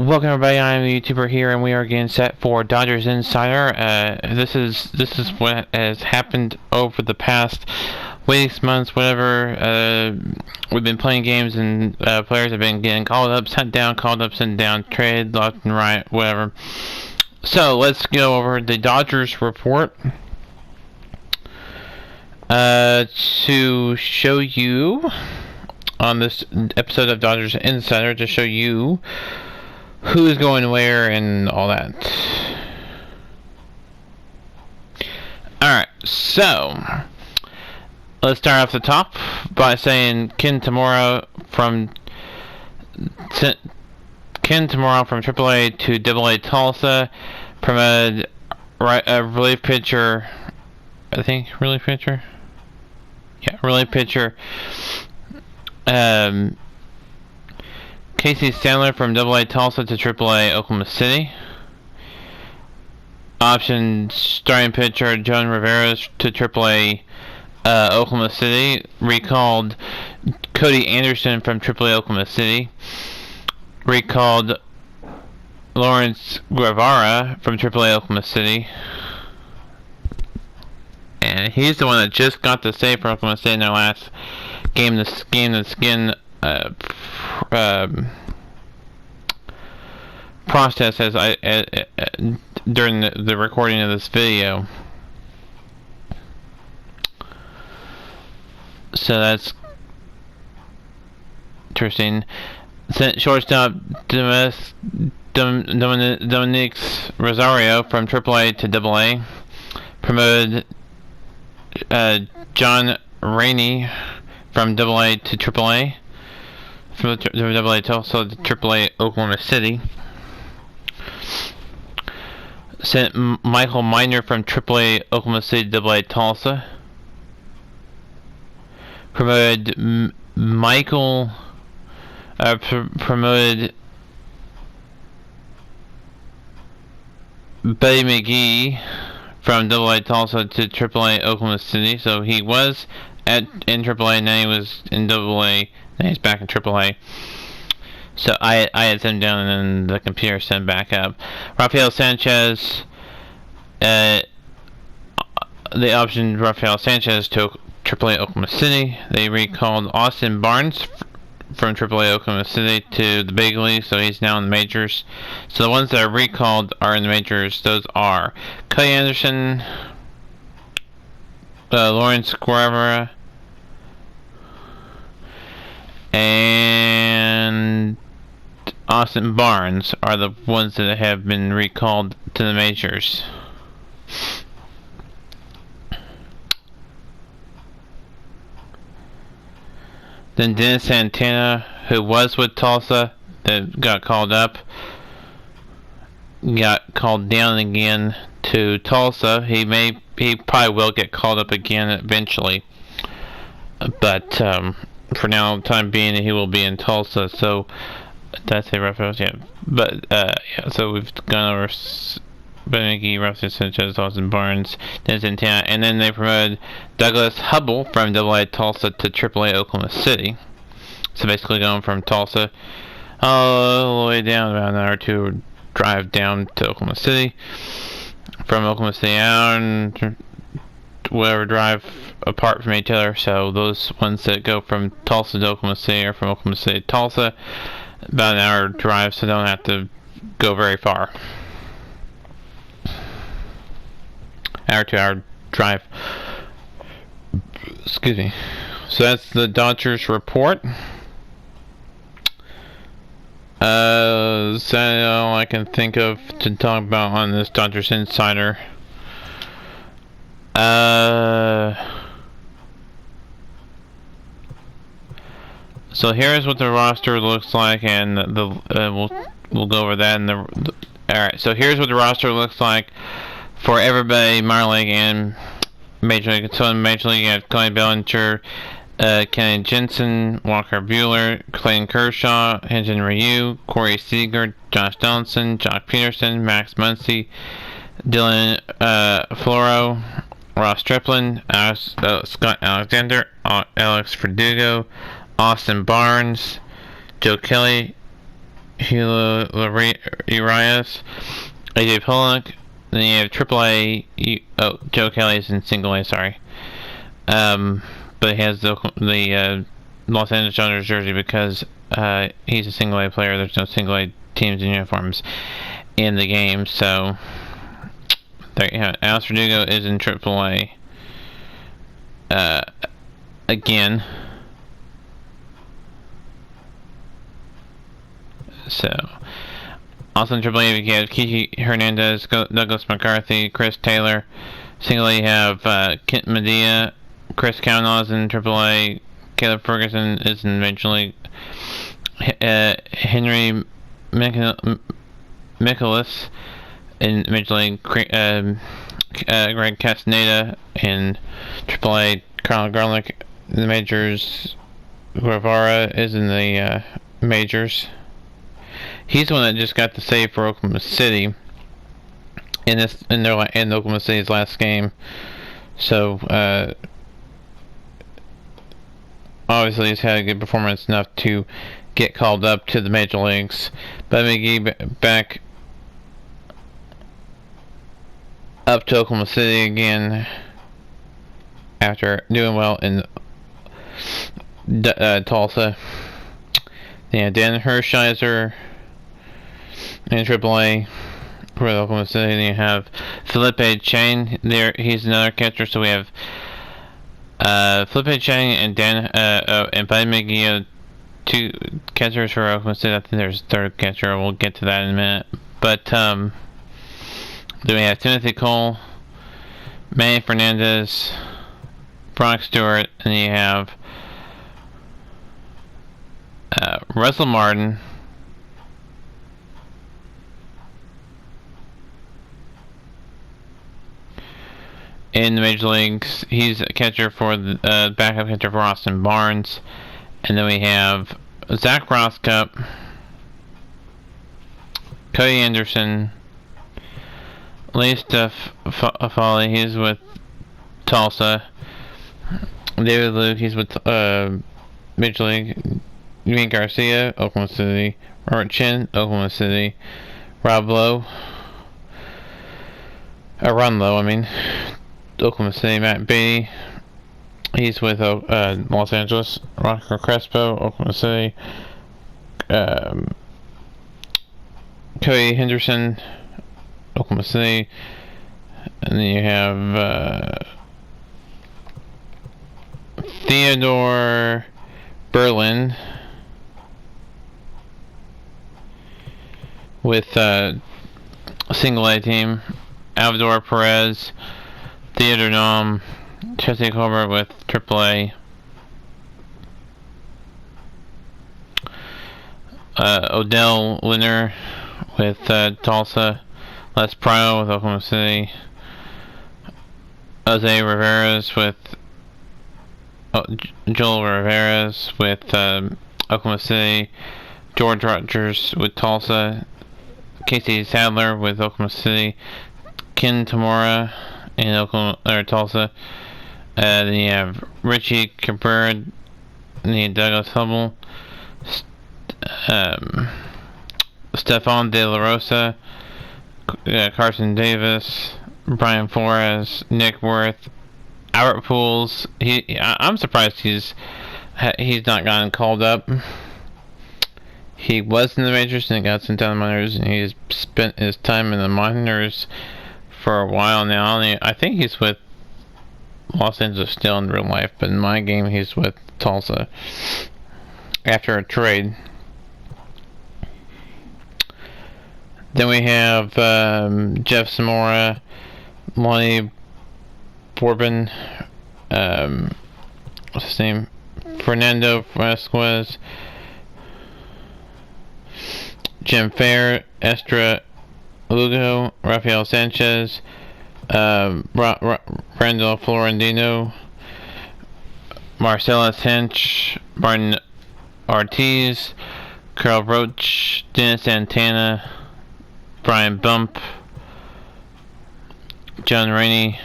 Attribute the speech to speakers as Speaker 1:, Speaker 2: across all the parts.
Speaker 1: Welcome everybody, I am the YouTuber here and we are getting set for Dodgers Insider. This is what has happened over the past weeks, months, whatever. We've been playing games and players have been getting called up, sent down, traded left and right, whatever. So let's go over the Dodgers report to show you on this episode of Dodgers Insider, to show you who's going where and all that. Alright, so let's start off the top by saying Ken Tamura from AAA to AA Tulsa, promoted relief pitcher. I think relief pitcher. Yeah, relief pitcher. Casey Sandler from AA Tulsa to AAA Oklahoma City. Option starting pitcher John Rivera to AAA Oklahoma City. Recalled Cody Anderson from AAA Oklahoma City. Recalled Lawrence Guevara from AAA Oklahoma City. And he's the one that just got the save for Oklahoma City in their last game. The skin process as during the recording of this video. So that's interesting. Shortstop Dominic Rosario from AAA to AA. Promoted John Rainey from AA to AAA. From AA Tulsa to AAA Oklahoma City. Sent Michael Minor from AAA Oklahoma City to AA Tulsa. Promoted promoted Buddy McGee from AA Tulsa to AAA Oklahoma City. So he was in AAA, now he was in AA, now he's back in AAA. So I had sent him down and then the computer sent him back up. Rafael Sanchez, they optioned Rafael Sanchez to AAA Oklahoma City. They recalled Austin Barnes from AAA Oklahoma City to the big league, so he's now in the majors. So the ones that are recalled are in the majors. Those are Cody Anderson, Lawrence Guevara, and Austin Barnes are the ones that have been recalled to the majors. Then Dennis Santana, who was with Tulsa, that got called up, got called down again to Tulsa. He probably will get called up again eventually, but for now, time being, he will be in Tulsa. So that's a reference, yeah. But yeah, so we've gone over Buddy McGee, Rafael Sanchez, Austin Barnes, Dennis Santana, and then they promoted Douglas Hubble from AA Tulsa to AAA Oklahoma City. So basically going from Tulsa all the way down, about an hour or two drive down to Oklahoma City. From Oklahoma City out and whatever drive apart from each other. So those ones that go from Tulsa to Oklahoma City are from Oklahoma City to Tulsa. About an hour drive, so they don't have to go very far. Hour to hour drive. Excuse me. So that's the Dodgers report. That's all I can think of to talk about on this Dodgers Insider. So here's what the roster looks like, and we'll go over that. All right. So here's what the roster looks like for everybody, minor league and major league. So in major league, you have Cody Bellinger, Kenny Jensen, Walker Buehler, Clayton Kershaw, Hyun-Jin Ryu, Corey Seager, Josh Donaldson, Jock Peterson, Max Muncy, Dylan Floro, Ross Stripling, Scott Alexander, Alex Verdugo, Austin Barnes, Joe Kelly, Hilo Urias, AJ Pollock. Then you have AAA. Joe Kelly's in single A. Sorry. But he has the Los Angeles Dodgers jersey because he's a single A player. There's no single A teams and uniforms in the game, so there you have it. Alex Verdugo is in AAA again. So also in AAA you have Kiki Hernandez, Douglas McCarthy, Chris Taylor. Single A you have Kent Medea, Chris Kavanaugh's in AAA, Caleb Ferguson is in Major League, Henry Michaelis in Major League, Greg Castaneda in AAA, Carl Garlick in the majors, Guevara is in the majors. He's the one that just got the save for Oklahoma City in Oklahoma City's last game. So obviously he's had a good performance enough to get called up to the major leagues. But McGee back up to Oklahoma City again after doing well in Tulsa. Yeah, Dan Hershiser in AAA for Oklahoma City. Then you have Felipe Chang there. He's another catcher. So we have Felipe Chang and and Buddy McGee, two catchers for Oklahoma City. I think there's a third catcher. We'll get to that in a minute. But then we have Timothy Cole, Manny Fernandez, Brock Stewart, and you have Russell Martin, in the major leagues. He's a catcher for the backup catcher for Austin Barnes. And then we have Zach Rosscup, Cody Anderson, Lee Foley, he's with Tulsa. David Luke, he's with Major League. Eugene Garcia, Oklahoma City. Robert Chin, Oklahoma City. Rob Lowe, Ron Lowe, I mean, Oklahoma City. Matt Beatty, he's with Los Angeles. Roscoe Crespo, Oklahoma City. Cody Henderson, Oklahoma City. And then you have Theodore Berlin with single A team. Alvador Perez, Theodore Nom, Jesse Colbert with AAA. Odell Winner with Tulsa. Les Prado with Oklahoma City. Jose Rivera's with Joel Rivera's with Oklahoma City. George Rogers with Tulsa. Casey Sadler with Oklahoma City. Ken Tamura in Tulsa. Then you have Richie Cabrera. Then you have Douglas Hubble. Stefan De La Rosa. Carson Davis. Brian Flores. Nick Worth. Albert Pujols. I'm surprised he's not gotten called up. He was in the majors and got sent down the minors, and he's spent his time in the minors for a while now. I think he's with Los Angeles still in real life, but in my game he's with Tulsa after a trade. Then we have Jeff Zamora, Lonnie Bourbon, what's his name? Fernando Vasquez, Jim Fair, Estra Lugo, Rafael Sanchez, Randall Florentino, Marcellus Hinch, Martin Ortiz, Carl Roach, Dennis Santana, Brian Bump, John Rainey,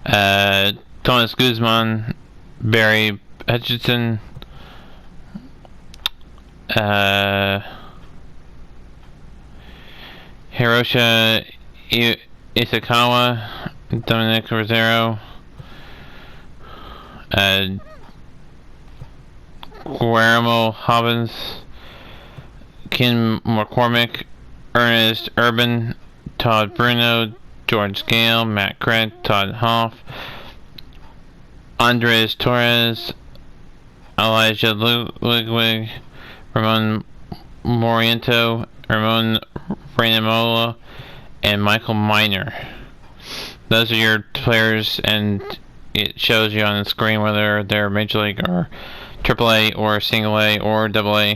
Speaker 1: Thomas Guzman, Barry Hutchinson, Hiroshi Isakawa, Dominic Rosero, Guillermo Hobbins, Ken McCormick, Ernest Urban, Todd Bruno, George Gale, Matt Craig, Todd Hoff, Andres Torres, Elijah Ludwig, Ramon Moriento, Ramon Rainamola, and Michael Miner. Those are your players, and it shows you on the screen whether they're Major League or AAA or Single A or AA.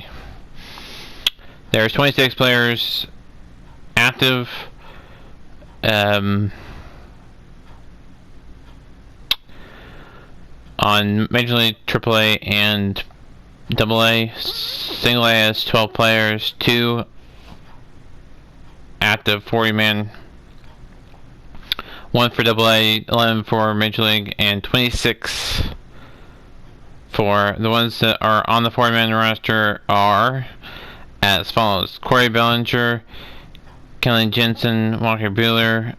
Speaker 1: There's 26 players active. On Major League, AAA, and AA. Single A has 12 players, 2 active 40-man, 1 for AA, 11 for Major League, and 26 for the ones that are on the 40-man roster are as follows: Corey Bellinger, Kelly Jensen, Walker Buehler,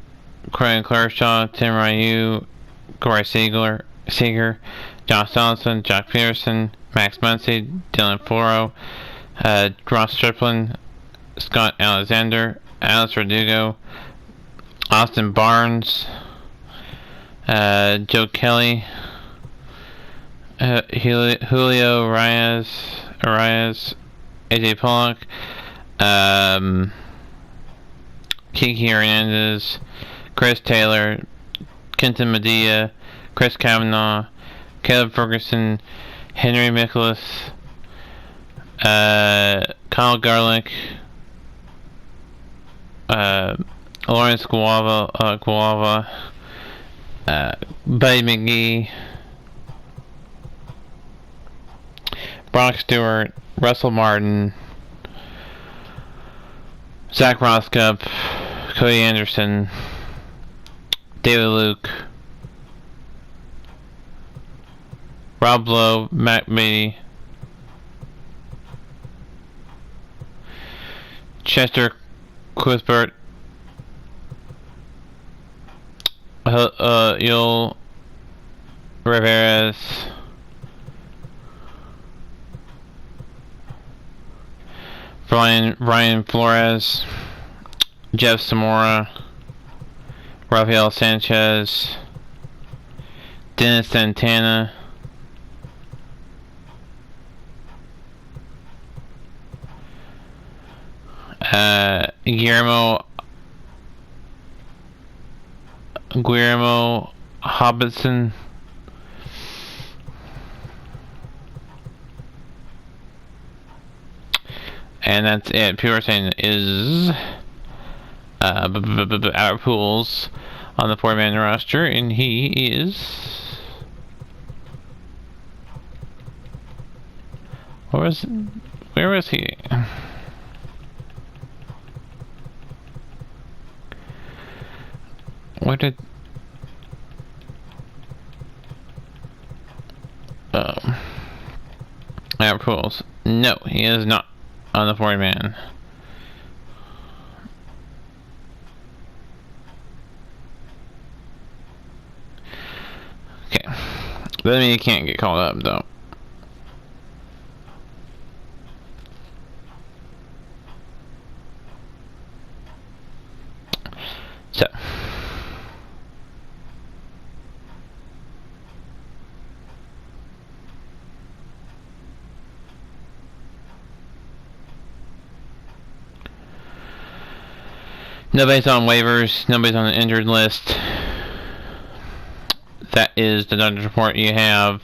Speaker 1: Craig Clarshaw, Tim Ryu, Corey Seager, Josh Donaldson, Jack Peterson, Max Muncy, Dylan Floro, Ross Stripling, Scott Alexander, Alex Verdugo, Austin Barnes, Joe Kelly, Julio Arias, AJ Pollock, Kiki Hernandez, Chris Taylor, Kenton Medea, Chris Kavanaugh, Caleb Ferguson, Henry Nicholas, Kyle Garlick, Lawrence Guava, Buddy McGee, Brock Stewart, Russell Martin, Zach Roscup, Cody Anderson, David Luke, Rob Lowe, Matt Beatty, Chester Cuthbert, Yul Rivera, Ryan Flores, Jeff Zamora, Rafael Sanchez, Dennis Santana, Guillermo Hobson, and that's it. People are saying is our pools on the 4-man roster, and he is. Where was he? Where did our pools? No, he is not on the 40-man. Okay, doesn't mean he can't get called up though. So nobody's on waivers, nobody's on the injured list. That is the Dodgers report you have.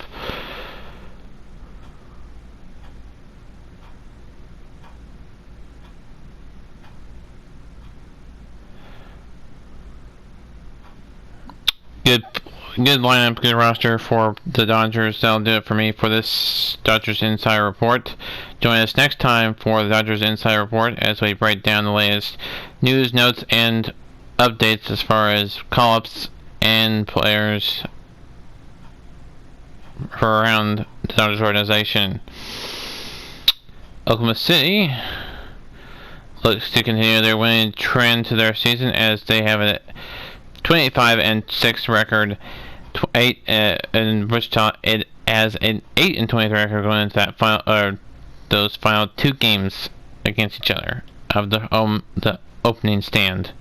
Speaker 1: Good lineup, good roster for the Dodgers. That'll do it for me for this Dodgers Insider Report. Join us next time for the Dodgers Insider Report as we break down the latest news, notes, and updates as far as call-ups and players for around the Dodgers organization. Oklahoma City looks to continue their winning trend to their season as they have a 25-6 record. 8 in Wichita, it has an 8-23 record going into that final, those final two games against each other of the opening stand.